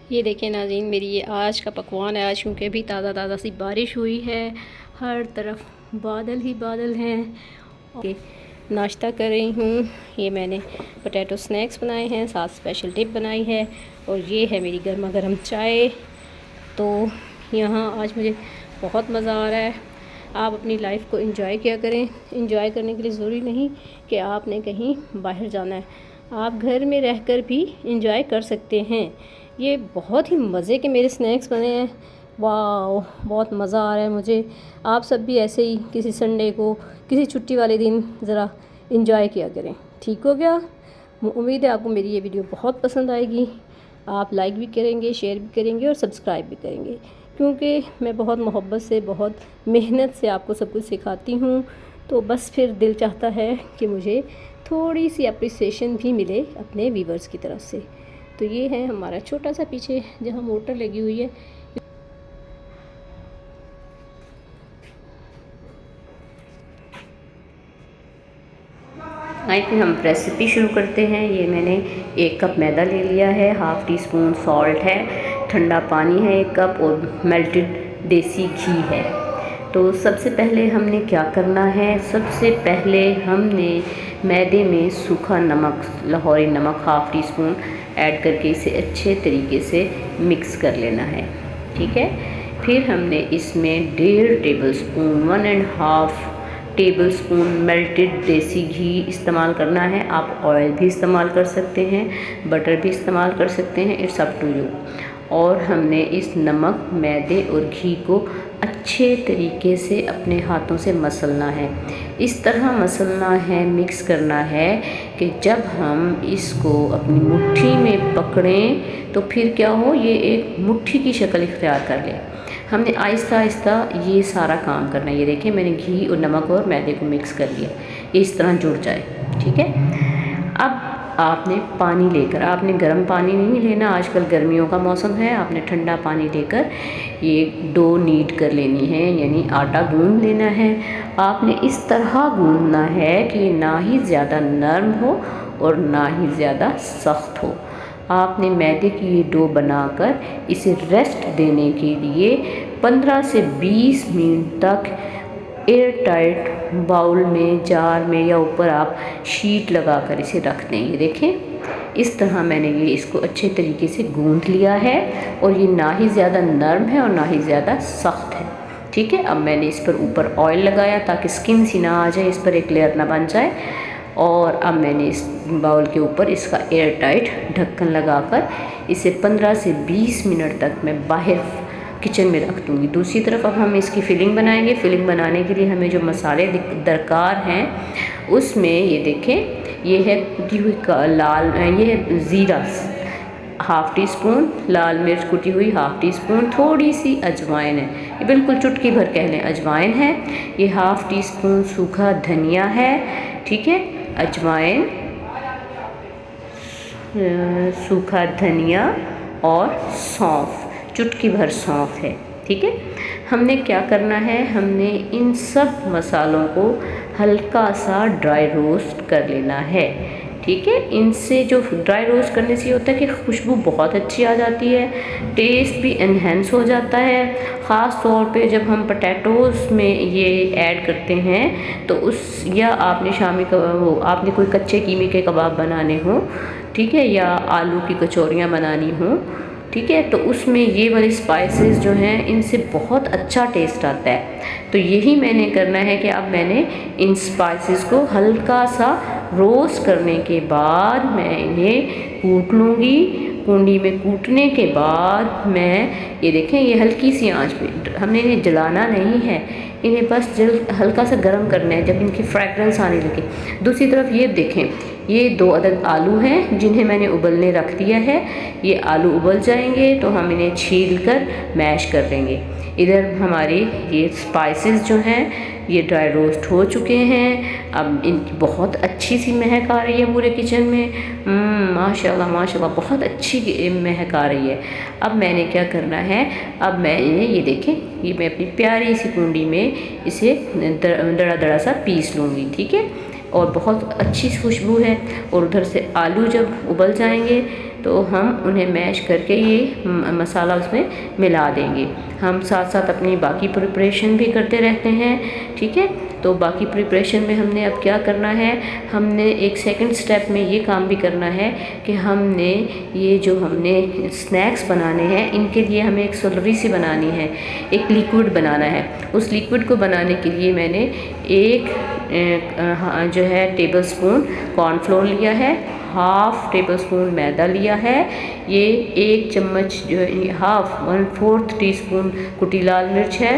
ये देखें नाज़रीन, मेरी ये आज का पकवान है। आज क्योंकि अभी ताज़ा ताज़ा सी बारिश हुई है, हर तरफ बादल ही बादल हैं। ओके, नाश्ता कर रही हूँ। ये मैंने पोटैटो स्नैक्स बनाए हैं, साथ स्पेशल डिप बनाई है, और ये है मेरी गर्मा गर्म चाय। तो यहाँ आज मुझे बहुत मज़ा आ रहा है। आप अपनी लाइफ को एंजॉय किया करें। एंजॉय करने के लिए ज़रूरी नहीं कि आपने कहीं बाहर जाना है, आप घर में रहकर भी एंजॉय कर सकते हैं। ये बहुत ही मज़े के मेरे स्नैक्स बने हैं। वाह, बहुत मज़ा आ रहा है मुझे। आप सब भी ऐसे ही किसी संडे को, किसी छुट्टी वाले दिन ज़रा एंजॉय किया करें। ठीक हो गया? उम्मीद है आपको मेरी ये वीडियो बहुत पसंद आएगी। आप लाइक भी करेंगे, शेयर भी करेंगे और सब्सक्राइब भी करेंगे, क्योंकि मैं बहुत मोहब्बत से, बहुत मेहनत से आपको सब कुछ सिखाती हूँ। तो बस फिर दिल चाहता है कि मुझे थोड़ी सी अप्रिसिएशन भी मिले अपने व्यूवर्स की तरफ से। तो ये है हमारा छोटा सा पीछे जहाँ मोटर लगी हुई है। आइए फिर हम रेसिपी शुरू करते हैं। ये मैंने 1 कप मैदा ले लिया है, हाफ़ टी स्पून सॉल्ट है, ठंडा पानी है 1 कप, और मेल्टेड देसी घी है। तो सबसे पहले हमने क्या करना है, सबसे पहले हमने मैदे में सूखा नमक, लाहौरी नमक हाफ़ टी स्पून ऐड करके इसे अच्छे तरीके से मिक्स कर लेना है। ठीक है। फिर हमने इसमें 1.5 table spoon, 1.5 table spoon melted देसी घी इस्तेमाल करना है। आप ऑयल भी इस्तेमाल कर सकते हैं, बटर भी इस्तेमाल कर सकते हैं, इट्स अप टू यू। और हमने इस नमक, मैदे और घी को अच्छे तरीके से अपने हाथों से मसलना है। इस तरह मसलना है, मिक्स करना है कि जब हम इसको अपनी मुट्ठी में पकड़ें तो फिर क्या हो, ये एक मुट्ठी की शक्ल इख्तियार कर ले। हमने आहिस्ता आहिस्ता ये सारा काम करना है। ये देखिए, मैंने घी और नमक और मैदे को मिक्स कर लिया, ये इस तरह जुड़ जाए। ठीक है। अब आपने पानी लेकर, आपने गर्म पानी नहीं लेना, आजकल गर्मियों का मौसम है, आपने ठंडा पानी लेकर ये डो नीड कर लेनी है, यानी आटा गूंद लेना है। आपने इस तरह गूंदना है कि ना ही ज़्यादा नरम हो और ना ही ज़्यादा सख्त हो। आपने मैदे की ये डो बनाकर इसे रेस्ट देने के लिए 15 से 20 मिनट तक एयर टाइट बाउल में, जार में, या ऊपर आप शीट लगाकर इसे रख दें। ये देखें, इस तरह मैंने ये इसको अच्छे तरीके से गूंथ लिया है, और ये ना ही ज़्यादा नरम है और ना ही ज़्यादा सख्त है। ठीक है। अब मैंने इस पर ऊपर ऑयल लगाया ताकि स्किन सी ना आ जाए, इस पर एक लेयर ना बन जाए। और अब मैंने इस बाउल के ऊपर इसका एयर टाइट ढक्कन लगाकर इसे 15 से 20 मिनट तक मैं बाहर किचन में रख दूँगी। दूसरी तरफ अब हम इसकी फिलिंग बनाएंगे। फिलिंग बनाने के लिए हमें जो मसाले दरकार हैं, उसमें ये देखें, ये है कुटी हुई लाल, ये है ज़ीरा हाफ़ टी स्पून, लाल मिर्च कुटी हुई हाफ़ टी स्पून, थोड़ी सी अजवाइन है, ये बिल्कुल चुटकी भर कह लें अजवाइन है। ये हाफ़ टी स्पून सूखा धनिया है। ठीक है। अजवाइन, सूखा धनिया और सौंफ, चुटकी भर सौंफ है। ठीक है। हमने क्या करना है, हमने इन सब मसालों को हल्का सा ड्राई रोस्ट कर लेना है। ठीक है। इनसे जो ड्राई रोस्ट करने से होता है कि खुशबू बहुत अच्छी आ जाती है, टेस्ट भी इन्हेंस हो जाता है। ख़ास तौर पे जब हम पोटैटोज़ में ये ऐड करते हैं तो उस, या आपने शामी वो आपने कोई कच्चे कीमे के कबाब बनाने हों, ठीक है, या आलू की कचौरियाँ बनानी हों, ठीक है, तो उसमें ये वाली स्पाइसेस जो हैं, इनसे बहुत अच्छा टेस्ट आता है। तो यही मैंने करना है कि अब मैंने इन स्पाइसेस को हल्का सा रोस्ट करने के बाद मैं इन्हें कूट लूँगी। कूंडी में कूटने के बाद मैं, ये देखें, ये हल्की सी आंच पे, हमने इन्हें जलाना नहीं है, इन्हें बस हल्का सा गर्म करना है जब इनकी फ्रेगरेंस आने लगे। दूसरी तरफ ये देखें, ये 2 अदद आलू हैं जिन्हें मैंने उबलने रख दिया है। ये आलू उबल जाएंगे तो हम इन्हें छील कर मैश कर लेंगे। इधर हमारे ये स्पाइसेस जो हैं ये ड्राई रोस्ट हो चुके हैं। अब इनकी बहुत अच्छी सी महक आ रही है पूरे किचन में। माशाल्लाह माशाल्लाह, बहुत अच्छी महक आ रही है। अब मैंने क्या करना है, अब मैं इन्हें, ये देखें, ये मैं अपनी प्यारी सी कुंडी में इसे दड़ा दड़ा सा पीस लूँगी। ठीक है। और बहुत अच्छी खुशबू है। और उधर से आलू जब उबल जाएंगे तो हम उन्हें मैश करके ये मसाला उसमें मिला देंगे। हम साथ साथ अपनी बाकी प्रिपरेशन भी करते रहते हैं, ठीक है। तो बाकी प्रिपरेशन में हमने अब क्या करना है, हमने एक सेकंड स्टेप में ये काम भी करना है कि हमने ये जो हमने स्नैक्स बनाने हैं, इनके लिए हमें एक स्लरी सी बनानी है, एक लिक्विड बनाना है। उस लिक्विड को बनाने के लिए मैंने एक जो है टेबल स्पून कॉर्नफ्लोर लिया है, हाफ टेबल स्पून मैदा लिया है, ये 1 चम्मच जो है हाफ 1/4 टीस्पून कुटी लाल मिर्च है,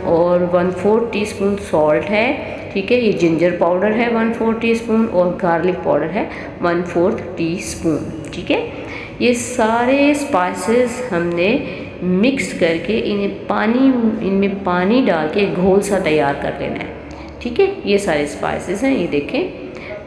और 1/4 टीस्पून सॉल्ट है, ठीक है। ये जिंजर पाउडर है 1/4 टीस्पून, और गार्लिक पाउडर है 1/4 टीस्पून, ठीक है। ये सारे स्पाइसेस हमने मिक्स करके इनमें पानी डाल के घोल सा तैयार कर लेना है, ठीक है। ये सारे स्पाइसेस हैं, ये देखें।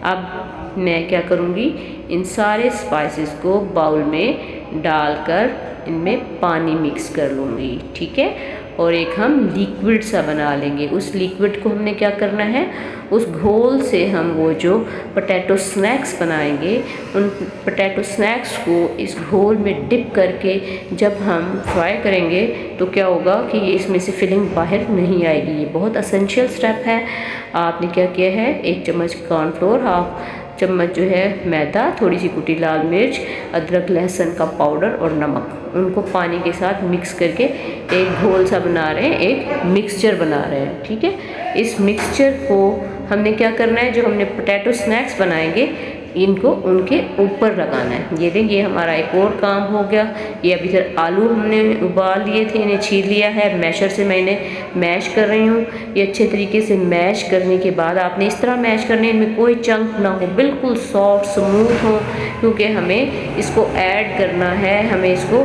अब मैं क्या करूँगी, इन सारे स्पाइसेस को बाउल में डालकर इनमें पानी मिक्स कर लूँगी, ठीक है। और एक हम लिक्विड सा बना लेंगे। उस लिक्विड को हमने क्या करना है, उस घोल से हम वो जो पोटैटो स्नैक्स बनाएंगे, उन पोटैटो स्नैक्स को इस घोल में डिप करके जब हम फ्राई करेंगे तो क्या होगा कि ये इसमें से फिलिंग बाहर नहीं आएगी। ये बहुत एसेंशियल स्टेप है। आपने क्या किया है, 1 चम्मच कॉर्नफ्लोर, हाफ चम्मच जो है मैदा, थोड़ी सी कुटी लाल मिर्च, अदरक लहसुन का पाउडर और नमक, उनको पानी के साथ मिक्स करके एक घोल सा बना रहे हैं, एक मिक्सचर बना रहे हैं, ठीक है। इस मिक्सचर को हमने क्या करना है, जो हमने पोटैटो स्नैक्स बनाएंगे इनको उनके ऊपर लगाना है। ये देखिए, ये हमारा एक और काम हो गया। ये अभी तक आलू हमने उबाल लिए थे, इन्हें छील लिया है, मैशर से मैं इन्हें मैश कर रही हूँ। ये अच्छे तरीके से मैश करने के बाद आपने इस तरह मैश करने, इनमें कोई चंक ना हो, बिल्कुल सॉफ्ट स्मूथ हो, क्योंकि हमें इसको ऐड करना है, हमें इसको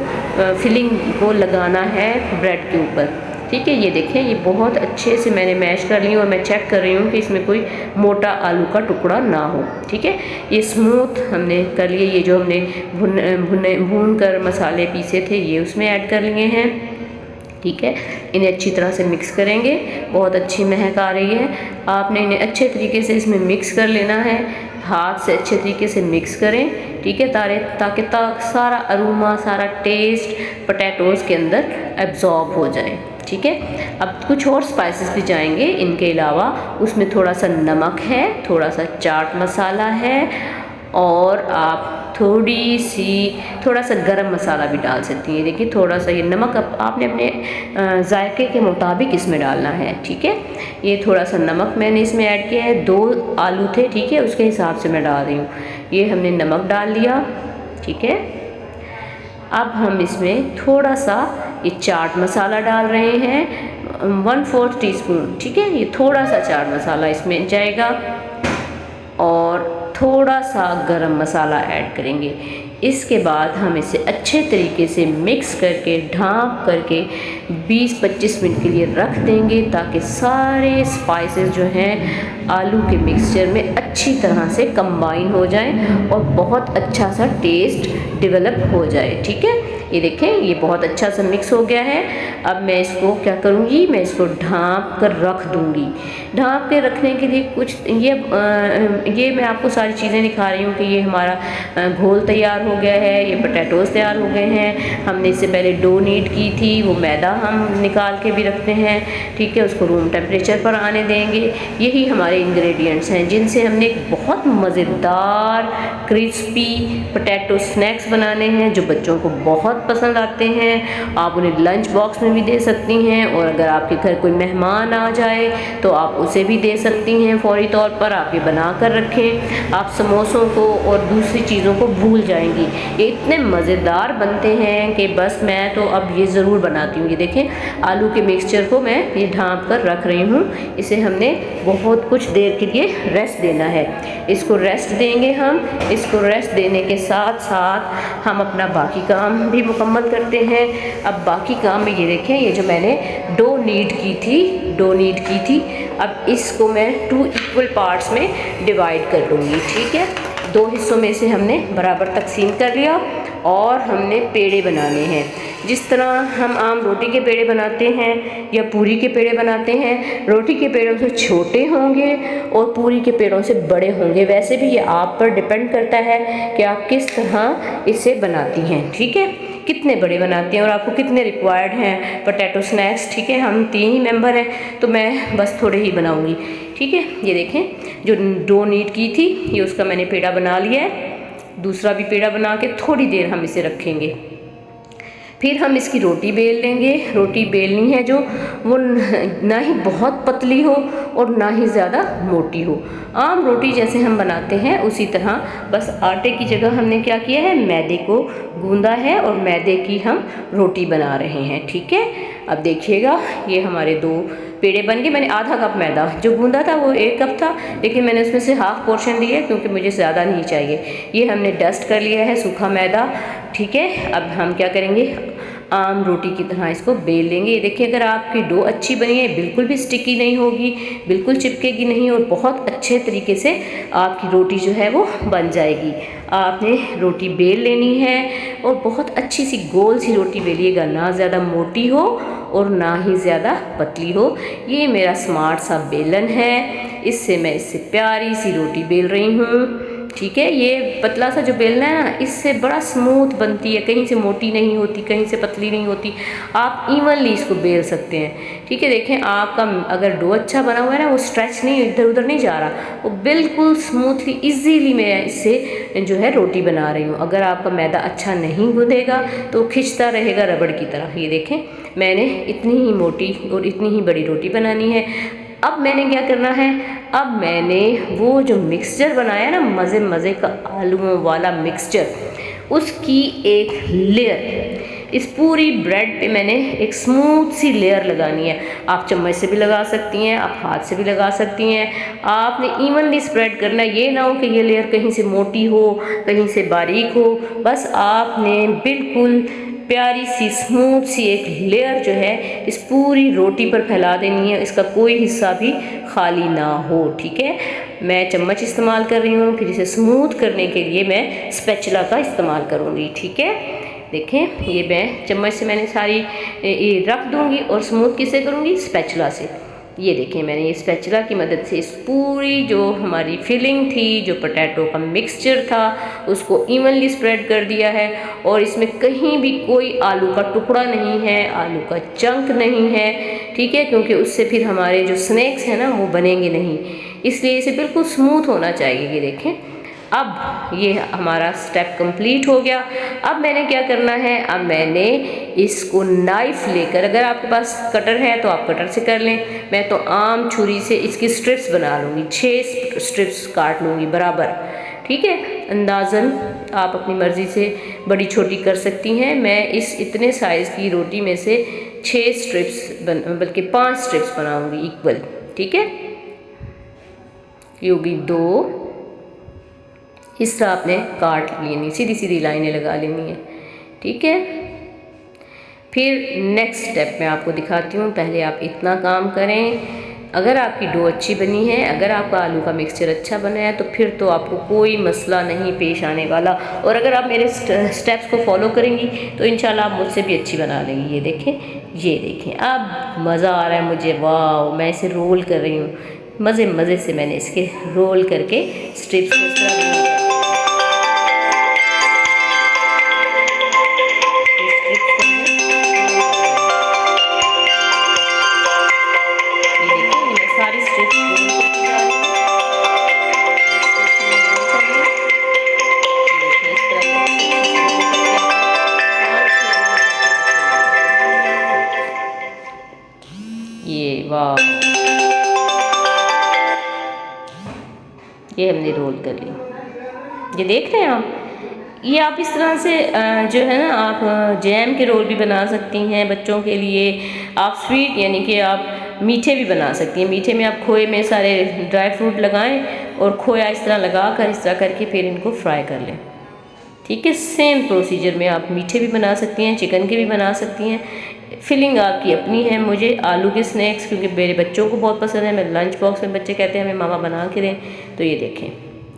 फिलिंग को लगाना है ब्रेड के ऊपर, ठीक है। ये देखें, ये बहुत अच्छे से मैंने मैश कर ली और मैं चेक कर रही हूँ कि इसमें कोई मोटा आलू का टुकड़ा ना हो, ठीक है। ये स्मूथ हमने कर लिए। ये जो हमने भून कर मसाले पीसे थे ये उसमें ऐड कर लिए हैं, ठीक है। इन्हें अच्छी तरह से मिक्स करेंगे। बहुत अच्छी महक आ रही है। आपने इन्हें अच्छे तरीके से इसमें मिक्स कर लेना है, हाथ से अच्छे तरीके से मिक्स करें, ठीक है, ताकि सारा अरोमा, सारा टेस्ट पोटैटोज़ के अंदर एब्जॉर्ब हो जाए, ठीक है। अब कुछ और स्पाइसेस भी जाएंगे इनके अलावा। उसमें थोड़ा सा नमक है, थोड़ा सा चाट मसाला है, और आप थोड़ा सा गरम मसाला भी डाल सकती हैं। देखिए, थोड़ा सा ये नमक आपने अपने जायके के मुताबिक इसमें डालना है, ठीक है। ये थोड़ा सा नमक मैंने इसमें ऐड किया है, 2 आलू थे, ठीक है, उसके हिसाब से मैं डाल रही हूँ। ये हमने नमक डाल लिया, ठीक है। अब हम इसमें थोड़ा सा ये चाट मसाला डाल रहे हैं, 1/4 टीस्पून, ठीक है। ये थोड़ा सा चाट मसाला इसमें जाएगा, और थोड़ा सा गरम मसाला ऐड करेंगे। इसके बाद हम इसे अच्छे तरीके से मिक्स करके ढाँप करके 20-25 मिनट के लिए रख देंगे, ताकि सारे स्पाइसेस जो हैं आलू के मिक्सचर में अच्छी तरह से कंबाइन हो जाएं और बहुत अच्छा सा टेस्ट डेवलप हो जाए, ठीक है। ये देखें, ये बहुत अच्छा सा मिक्स हो गया है। अब मैं इसको क्या करूँगी, मैं इसको ढाँप कर रख दूँगी। ढाँप के रखने के लिए कुछ ये मैं आपको सारी चीज़ें दिखा रही हूँ कि ये हमारा घोल तैयार हो गया है, ये पोटैटोज़ तैयार हो गए हैं। हमने इससे पहले डो नीड की थी, वो मैदा हम निकाल के भी रखते हैं, ठीक है, उसको रूम टेम्परेचर पर आने देंगे। यही हमारे इंग्रेडिएंट्स हैं जिनसे हमने एक बहुत मज़ेदार क्रिस्पी पोटैटो स्नैक्स बनाने हैं, जो बच्चों को बहुत पसंद आते हैं। आप उन्हें लंच बॉक्स में भी दे सकती हैं, और अगर आपके घर कोई मेहमान आ जाए तो आप उसे भी दे सकती हैं। फौरी तौर पर आप ये बना कर रखें, आप समोसों को और दूसरी चीज़ों को भूल जाएंगी। ये इतने मज़ेदार बनते हैं कि बस मैं तो अब ये ज़रूर बनाती हूँ। ये देखें, आलू के मिक्सचर को मैं ये ढाँप कर रख रही हूँ। इसे हमने बहुत कुछ देर के लिए रेस्ट देना है। इसको रेस्ट देंगे हम। इसको रेस्ट देने के साथ साथ हम अपना बाकी काम भी मुकम्मल करते हैं। अब बाकी काम में ये देखें, ये जो मैंने डो नीड की थी, अब इसको मैं 2 इक्वल पार्ट्स में डिवाइड कर लूँगी, ठीक है। 2 हिस्सों में से हमने बराबर तकसीम कर लिया, और हमने पेड़े बनाने हैं। जिस तरह हम आम रोटी के पेड़े बनाते हैं या पूरी के पेड़े बनाते हैं, रोटी के पेड़ों से छोटे होंगे और पूरी के पेड़ों से बड़े होंगे। वैसे भी ये आप पर डिपेंड करता है कि आप किस तरह इसे बनाती हैं, ठीक है, कितने बड़े बनाते हैं और आपको कितने रिक्वायर्ड हैं पोटैटो स्नैक्स, ठीक है। हम 3 ही मेंबर हैं तो मैं बस थोड़े ही बनाऊंगी, ठीक है। ये देखें जो डो नीट की थी ये उसका मैंने पेड़ा बना लिया है। दूसरा भी पेड़ा बना के थोड़ी देर हम इसे रखेंगे। फिर हम इसकी रोटी बेल लेंगे। रोटी बेलनी है जो वो ना ही बहुत पतली हो और ना ही ज़्यादा मोटी हो। आम रोटी जैसे हम बनाते हैं उसी तरह, बस आटे की जगह हमने क्या किया है, मैदे को गूंदा है और मैदे की हम रोटी बना रहे हैं, ठीक है। अब देखिएगा ये हमारे 2 पेड़े बन गए। मैंने आधा कप मैदा जो गूंदा था वो 1 कप था, लेकिन मैंने उसमें से हाफ पोर्शन लिया क्योंकि मुझे ज़्यादा नहीं चाहिए। ये हमने डस्ट कर लिया है सूखा मैदा, ठीक है। अब हम क्या करेंगे, आम रोटी की तरह इसको बेल लेंगे। ये देखिए अगर आपकी डो अच्छी बनी है, बिल्कुल भी स्टिकी नहीं होगी, बिल्कुल चिपकेगी नहीं और बहुत अच्छे तरीके से आपकी रोटी जो है वो बन जाएगी। आपने रोटी बेल लेनी है और बहुत अच्छी सी गोल सी रोटी बेलिएगा, ना ज़्यादा मोटी हो और ना ही ज़्यादा पतली हो। ये मेरा स्मार्ट सा बेलन है, इससे मैं इससे प्यारी सी रोटी बेल रही हूँ, ठीक है। ये पतला सा जो बेलना है ना, इससे बड़ा स्मूथ बनती है, कहीं से मोटी नहीं होती, कहीं से पतली नहीं होती। आप इवनली इसको बेल सकते हैं, ठीक है। देखें आपका अगर डो अच्छा बना हुआ है ना, वो स्ट्रेच नहीं, इधर उधर नहीं जा रहा, वो बिल्कुल स्मूथली इजीली मैं इससे जो है रोटी बना रही हूँ। अगर आपका मैदा अच्छा नहीं गूंदेगा तो खिंचता रहेगा रबड़ की तरह। ये देखें मैंने इतनी ही मोटी और इतनी ही बड़ी रोटी बनानी है। अब मैंने क्या करना है, अब मैंने वो जो मिक्सचर बनाया ना, मज़े मज़े का आलूओं वाला मिक्सचर, उसकी एक लेयर इस पूरी ब्रेड पे मैंने एक स्मूथ सी लेयर लगानी है। आप चम्मच से भी लगा सकती हैं, आप हाथ से भी लगा सकती हैं। आपने इवनली स्प्रेड करना है, ये ना हो कि ये लेयर कहीं से मोटी हो कहीं से बारीक हो। बस आपने बिल्कुल प्यारी सी स्मूथ सी एक लेयर जो है इस पूरी रोटी पर फैला देनी है, इसका कोई हिस्सा भी खाली ना हो, ठीक है। मैं चम्मच इस्तेमाल कर रही हूँ, फिर इसे स्मूथ करने के लिए मैं स्पैचुला का इस्तेमाल करूँगी, ठीक है। देखें ये मैं चम्मच से मैंने सारी ये रख दूँगी और स्मूथ किससे करूँगी, स्पैचुला से। ये देखें मैंने ये स्पैचुला की मदद से इस पूरी जो हमारी फिलिंग थी, जो पोटैटो का मिक्सचर था, उसको इवनली स्प्रेड कर दिया है। और इसमें कहीं भी कोई आलू का टुकड़ा नहीं है, आलू का चंक नहीं है, ठीक है, क्योंकि उससे फिर हमारे जो स्नैक्स हैं ना वो बनेंगे नहीं, इसलिए इसे बिल्कुल स्मूथ होना चाहिए। ये देखें अब ये हमारा स्टेप कंप्लीट हो गया। अब मैंने क्या करना है, अब मैंने इसको नाइफ लेकर, अगर आपके पास कटर है तो आप कटर से कर लें, मैं तो आम छुरी से इसकी स्ट्रिप्स बना लूँगी, 6 स्ट्रिप्स काट लूँगी बराबर, ठीक है। अंदाज़न आप अपनी मर्ज़ी से बड़ी छोटी कर सकती हैं। मैं इस इतने साइज़ की रोटी में से 6 स्ट्रिप्स बल्कि 5 स्ट्रिप्स बनाऊँगी इक्वल, ठीक है। ये होगी 2, इस तरह आपने काट लेनी, सीधी सीधी लाइनें लगा लेनी है, ठीक है। फिर नेक्स्ट स्टेप मैं आपको दिखाती हूँ। पहले आप इतना काम करें। अगर आपकी डो अच्छी बनी है, अगर आपका आलू का मिक्सचर अच्छा बना है तो फिर तो आपको कोई मसला नहीं पेश आने वाला। और अगर आप मेरे स्टेप्स को फॉलो करेंगी तो इंशाल्लाह आप मुझसे भी अच्छी बना लेंगी। ये देखें अब मज़ा आ रहा है मुझे, वाह। मैं इसे रोल कर रही हूँ, मज़े मज़े से मैंने इसके रोल करके स्ट्रिप्स को इस तरह वाह, ये हमने रोल कर ली। ये देख रहे हैं आप, ये आप इस तरह से जो है ना, आप जैम के रोल भी बना सकती हैं बच्चों के लिए। आप स्वीट यानी कि आप मीठे भी बना सकती हैं। मीठे में आप खोए में सारे ड्राई फ्रूट लगाएं और खोया इस तरह लगा कर इस तरह करके फिर इनको फ्राई कर लें, ठीक है। सेम प्रोसीजर में आप मीठे भी बना सकती हैं, चिकन के भी बना सकती हैं। फिलिंग आपकी अपनी है। मुझे आलू के स्नैक्स क्योंकि मेरे बच्चों को बहुत पसंद है, मैं लंच बॉक्स में बच्चे कहते हैं हमें मामा बना के दें, तो ये देखें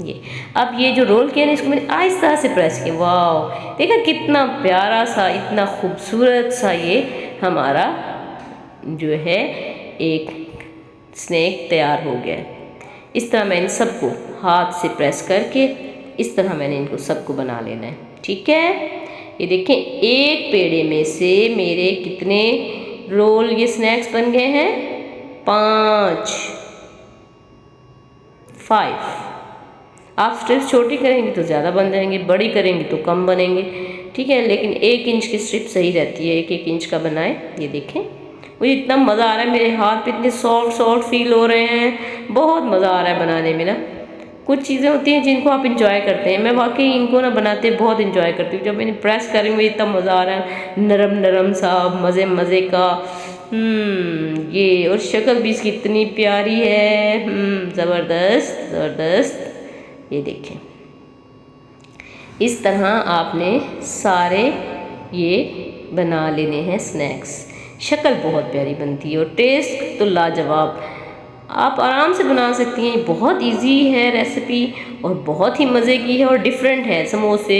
ये अब ये जो रोल किया ना इसको मैंने आहिस्ता से प्रेस किया। वाह, देखा कितना प्यारा सा, इतना खूबसूरत सा ये हमारा जो है एक स्नैक तैयार हो गया है। इस तरह मैंने सबको हाथ से प्रेस करके इस तरह मैंने इनको सबको बना लेना है। ठीक है, ये देखें एक पेड़े में से मेरे कितने रोल ये स्नैक्स बन गए हैं, 5। आप स्ट्रिप्स छोटी करेंगे तो ज़्यादा बन जाएंगे, बड़ी करेंगे तो कम बनेंगे। ठीक है, लेकिन 1 इंच की स्ट्रिप सही रहती है, 1-1 इंच का बनाएं। ये देखें मुझे इतना मज़ा आ रहा है, मेरे हाथ पे इतने सॉफ्ट फील हो रहे हैं, बहुत मज़ा आ रहा है बनाने में ना। कुछ चीज़ें होती हैं जिनको आप इंजॉय करते हैं, मैं वाकई इनको ना बनाते बहुत इंजॉय करती हूँ। जब मैंने प्रेस करी मुझे इतना मज़ा आ रहा है, नरम नरम सा, मज़े का। ये और शक्ल भी इसकी इतनी प्यारी है, ज़बरदस्त। ये देखें इस तरह आपने सारे ये बना लेने हैं स्नैक्स। शक्ल बहुत प्यारी बनती है और टेस्ट तो लाजवाब। आप आराम से बना सकती हैं, बहुत इजी है रेसिपी और बहुत ही मज़े की है और डिफरेंट है। समोसे,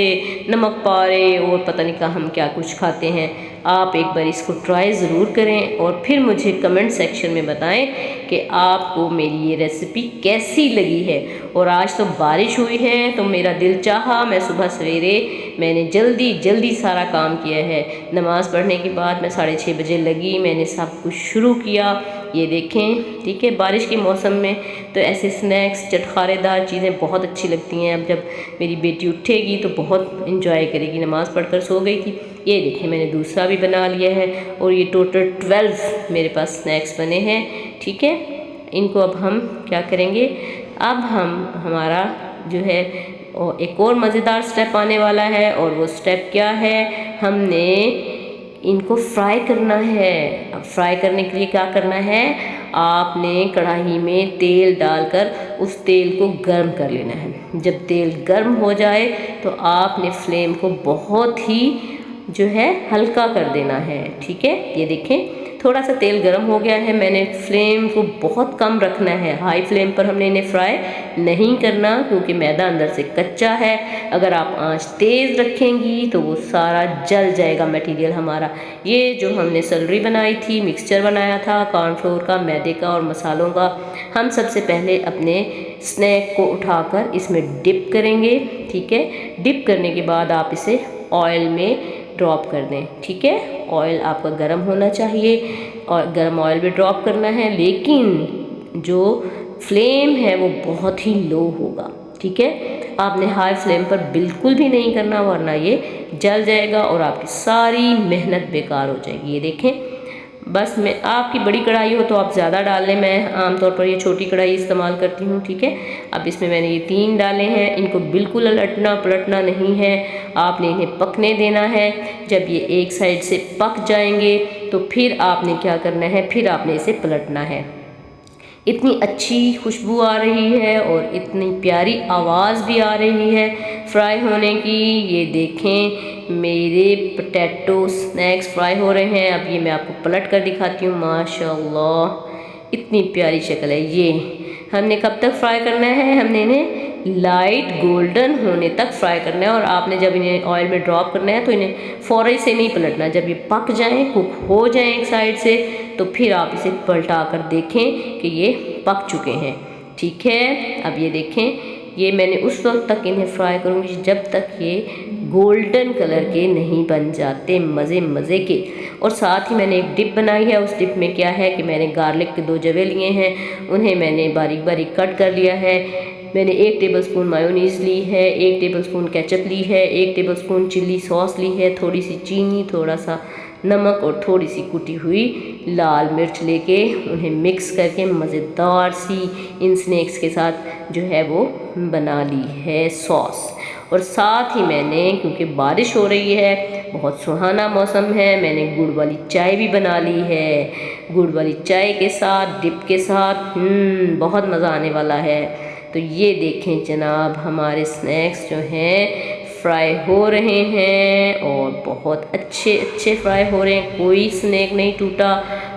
नमक पारे और पता नहीं कहाँ हम क्या कुछ खाते हैं। आप एक बार इसको ट्राई ज़रूर करें और फिर मुझे कमेंट सेक्शन में बताएं कि आपको मेरी ये रेसिपी कैसी लगी है। और आज तो बारिश हुई है तो मेरा दिल चाहा, मैं सुबह सवेरे मैंने जल्दी सारा काम किया है। नमाज़ पढ़ने के बाद मैं 6:30 बजे लगी, मैंने सब कुछ शुरू किया। ये देखें, ठीक है, बारिश के मौसम में तो ऐसे स्नैक्स चटखारेदार चीज़ें बहुत अच्छी लगती हैं। अब जब मेरी बेटी उठेगी तो बहुत इंजॉय करेगी, नमाज़ पढ़कर सो गई थी। ये देखें मैंने दूसरा भी बना लिया है और ये टोटल 12 मेरे पास स्नैक्स बने हैं। ठीक है, इनको अब हम क्या करेंगे, अब हमारा जो है एक और मज़ेदार स्टेप आने वाला है। और वो स्टेप क्या है, हमने इनको फ्राई करना है। अब फ्राई करने के लिए क्या करना है, आपने कढ़ाई में तेल डालकर उस तेल को गर्म कर लेना है। जब तेल गर्म हो जाए तो आपने फ्लेम को बहुत ही जो है हल्का कर देना है। ठीक है, ये देखें थोड़ा सा तेल गर्म हो गया है, मैंने फ्लेम को बहुत कम रखना है, हाई फ्लेम पर हमने इन्हें फ्राई नहीं करना क्योंकि मैदा अंदर से कच्चा है। अगर आप आंच तेज़ रखेंगी तो वो सारा जल जाएगा मटेरियल हमारा। ये जो हमने सलरी बनाई थी, मिक्सचर बनाया था कॉर्नफ्लोर का, मैदे का और मसालों का, हम सबसे पहले अपने स्नैक को उठाकर इसमें डिप करेंगे। ठीक है, डिप करने के बाद आप इसे ऑयल में ड्रॉप कर दें। ठीक है, ऑयल आपका गर्म होना चाहिए और गर्म ऑयल में ड्रॉप करना है, लेकिन जो फ्लेम है वो बहुत ही लो होगा। ठीक है, आपने हाई फ्लेम पर बिल्कुल भी नहीं करना वरना ये जल जाएगा और आपकी सारी मेहनत बेकार हो जाएगी। ये देखें, बस मैं आपकी बड़ी कढ़ाई हो तो आप ज़्यादा डाल लें, मैं आमतौर पर ये छोटी कढ़ाई इस्तेमाल करती हूँ। ठीक है, अब इसमें मैंने ये 3 डाले हैं, इनको बिल्कुल उलटना पलटना नहीं है, आपने इन्हें पकने देना है। जब ये एक साइड से पक जाएंगे तो फिर आपने क्या करना है, फिर आपने इसे पलटना है। इतनी अच्छी खुशबू आ रही है और इतनी प्यारी आवाज़ भी आ रही है फ्राई होने की। ये देखें मेरे पोटैटो स्नैक्स फ्राई हो रहे हैं। अब ये मैं आपको पलट कर दिखाती हूँ। माशाल्लाह इतनी प्यारी शक्ल है। ये हमने कब तक फ्राई करना है, हमने इन्हें लाइट गोल्डन होने तक फ्राई करना है। और आपने जब इन्हें ऑयल में ड्रॉप करना है तो इन्हें फ़ौरन से नहीं पलटना, जब ये पक जाएं, कुक हो जाएं एक साइड से, तो फिर आप इसे पलटा कर देखें कि ये पक चुके हैं। ठीक है, अब ये देखें, ये मैंने उस वक्त तक इन्हें फ्राई करूँगी जब तक ये गोल्डन कलर के नहीं बन जाते, मज़े के। और साथ ही मैंने एक डिप बनाई है, उस डिप में क्या है कि मैंने गार्लिक के 2 जवे लिए हैं, उन्हें मैंने बारीक बारीक कट कर लिया है। मैंने 1 टेबलस्पून मायोनीज़ ली है, 1 टेबलस्पून केचप ली है, 1 टेबलस्पून चिल्ली सॉस ली है, थोड़ी सी चीनी, थोड़ा सा नमक और थोड़ी सी कुटी हुई लाल मिर्च लेके उन्हें मिक्स करके मज़ेदार सी इन स्नैक्स के साथ जो है वो बना ली है सॉस। और साथ ही मैंने, क्योंकि बारिश हो रही है, बहुत सुहाना मौसम है, मैंने गुड़ वाली चाय भी बना ली है। गुड़ वाली चाय के साथ, डिप के साथ बहुत मज़ा आने वाला है। तो ये देखें जनाब, हमारे स्नैक्स जो हैं फ्राई हो रहे हैं और बहुत अच्छे फ्राई हो रहे हैं, कोई स्नैक नहीं टूटा,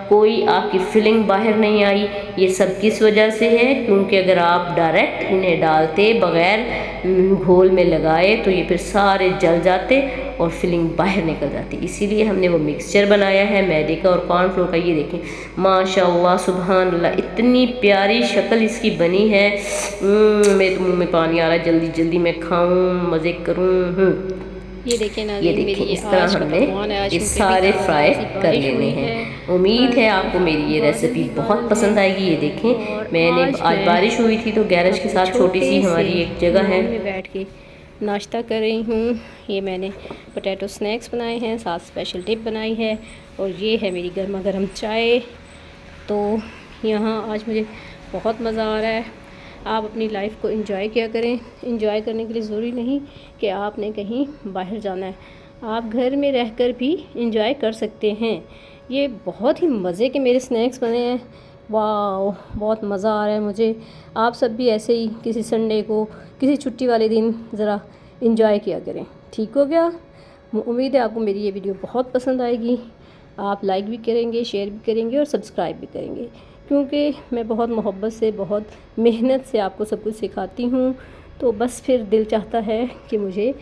कोई आपकी फिलिंग बाहर नहीं आई। ये सब किस वजह से है, क्योंकि अगर आप डायरेक्ट इन्हें डालते बग़ैर घोल में लगाए तो ये फिर सारे जल जाते और फिलिंग बाहर निकल जाती। इसीलिए हमने वो मिक्सचर बनाया है मैदे का और कॉर्नफ्लोर का। ये देखें माशाअल्लाह सुभान अल्लाह, इतनी प्यारी शक्ल इसकी बनी है। मेरे तो मुँह में पानी आ रहा है, जल्दी जल्दी मैं खाऊं, मज़े करूं। ये देखें ना, ये देखें इस तरह हमने ये सारे फ्राई कर लेने हैं। उम्मीद है आपको मेरी ये रेसिपी बहुत पसंद आएगी। ये देखें मैंने आज बारिश हुई थी तो गैरेज के साथ छोटी सी हमारी एक जगह है, में बैठ के नाश्ता कर रही हूँ। ये मैंने पोटैटो स्नैक्स बनाए हैं, साथ स्पेशल डिप बनाई है और ये है मेरी गर्मा गर्म चाय। तो यहाँ आज मुझे बहुत मज़ा आ रहा है। आप अपनी लाइफ को एंजॉय किया करें। एंजॉय करने के लिए ज़रूरी नहीं कि आपने कहीं बाहर जाना है, आप घर में रहकर भी एंजॉय कर सकते हैं। ये बहुत ही मज़े के मेरे स्नैक्स बने हैं। वाह, बहुत मज़ा आ रहा है मुझे। आप सब भी ऐसे ही किसी संडे को, किसी छुट्टी वाले दिन ज़रा एंजॉय किया करें। ठीक हो गया? उम्मीद है आपको मेरी ये वीडियो बहुत पसंद आएगी। आप लाइक भी करेंगे, शेयर भी करेंगे और सब्सक्राइब भी करेंगे, क्योंकि मैं बहुत मोहब्बत से, बहुत मेहनत से आपको सब कुछ सिखाती हूँ। तो बस फिर दिल चाहता है कि मुझे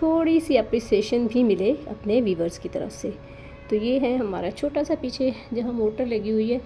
थोड़ी सी अप्रिसिएशन भी मिले अपने व्यूवर्स की तरफ से। तो ये है हमारा छोटा सा पीछे जहाँ मोटर लगी हुई है,